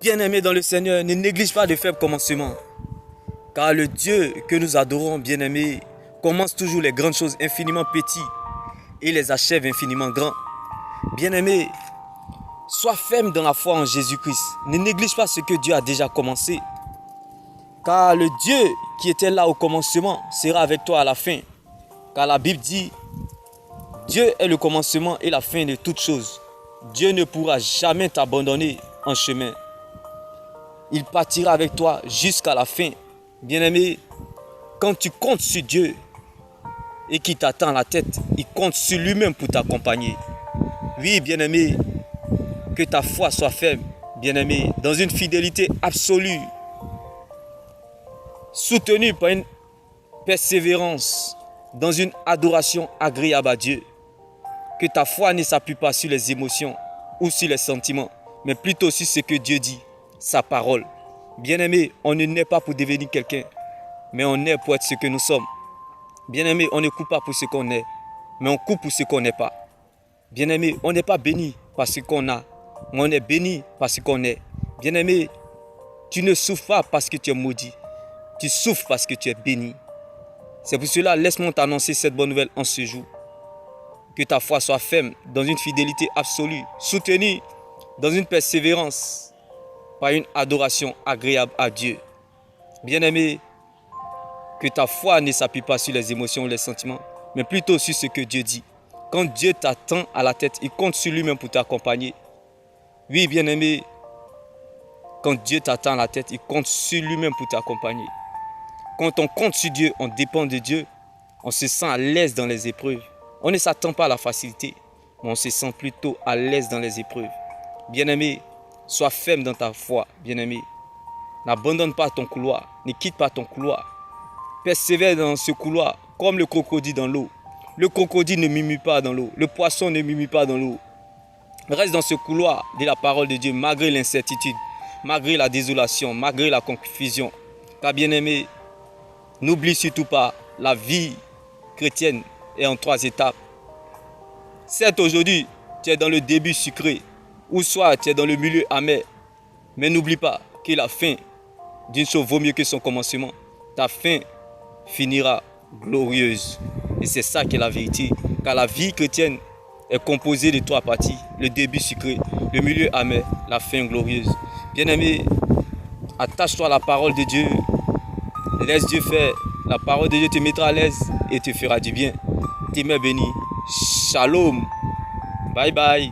Bien-aimé dans le Seigneur, ne néglige pas de faibles commencements. Car le Dieu que nous adorons, bien-aimé, commence toujours les grandes choses infiniment petites et les achève infiniment grands. Bien-aimé, sois ferme dans la foi en Jésus-Christ. Ne néglige pas ce que Dieu a déjà commencé. Car le Dieu qui était là au commencement sera avec toi à la fin. Car la Bible dit, Dieu est le commencement et la fin de toutes choses. Dieu ne pourra jamais t'abandonner en chemin. Il partira avec toi jusqu'à la fin. Bien-aimé, quand tu comptes sur Dieu et qu'il t'attend à la tête, il compte sur lui-même pour t'accompagner. Oui, bien-aimé, que ta foi soit ferme, bien-aimé, dans une fidélité absolue, soutenue par une persévérance, dans une adoration agréable à Dieu. Que ta foi ne s'appuie pas sur les émotions ou sur les sentiments, mais plutôt sur ce que Dieu dit, sa parole. Bien-aimé, on ne naît pas pour devenir quelqu'un, mais on naît pour être ce que nous sommes. Bien-aimé, on ne coupe pas pour ce qu'on est, mais on coupe pour ce qu'on n'est pas. Bien-aimé, on n'est pas béni parce qu'on a, mais on est béni parce qu'on est. Bien-aimé, tu ne souffres pas parce que tu es maudit, tu souffres parce que tu es béni. C'est pour cela, laisse-moi t'annoncer cette bonne nouvelle en ce jour. Que ta foi soit ferme dans une fidélité absolue, soutenue dans une persévérance, par une adoration agréable à Dieu. Bien-aimé, que ta foi ne s'appuie pas sur les émotions ou les sentiments, mais plutôt sur ce que Dieu dit. Quand Dieu t'attend à la tête, il compte sur lui-même pour t'accompagner. Oui, bien-aimé, quand Dieu t'attend à la tête, il compte sur lui-même pour t'accompagner. Quand on compte sur Dieu, on dépend de Dieu, on se sent à l'aise dans les épreuves. On ne s'attend pas à la facilité, mais on se sent plutôt à l'aise dans les épreuves. Bien-aimé, sois ferme dans ta foi, bien-aimé. N'abandonne pas ton couloir, ne quitte pas ton couloir. Persévère dans ce couloir comme le crocodile dans l'eau. Le crocodile ne murmure pas dans l'eau, le poisson ne murmure pas dans l'eau. Reste dans ce couloir de la parole de Dieu, malgré l'incertitude, malgré la désolation, malgré la confusion. Car bien-aimé, n'oublie surtout pas, la vie chrétienne est en 3 étapes. Certes, aujourd'hui, tu es dans le début sucré, ou soit tu es dans le milieu amer. Mais n'oublie pas que la fin d'une chose vaut mieux que son commencement. Ta fin finira glorieuse. Et c'est ça qui est la vérité. Car la vie chrétienne est composée de 3 parties. Le début sucré, le milieu amer, la fin glorieuse. Bien-aimé, attache-toi à la parole de Dieu. Laisse Dieu faire. La parole de Dieu te mettra à l'aise et te fera du bien. Tes mains bénies. Shalom. Bye bye.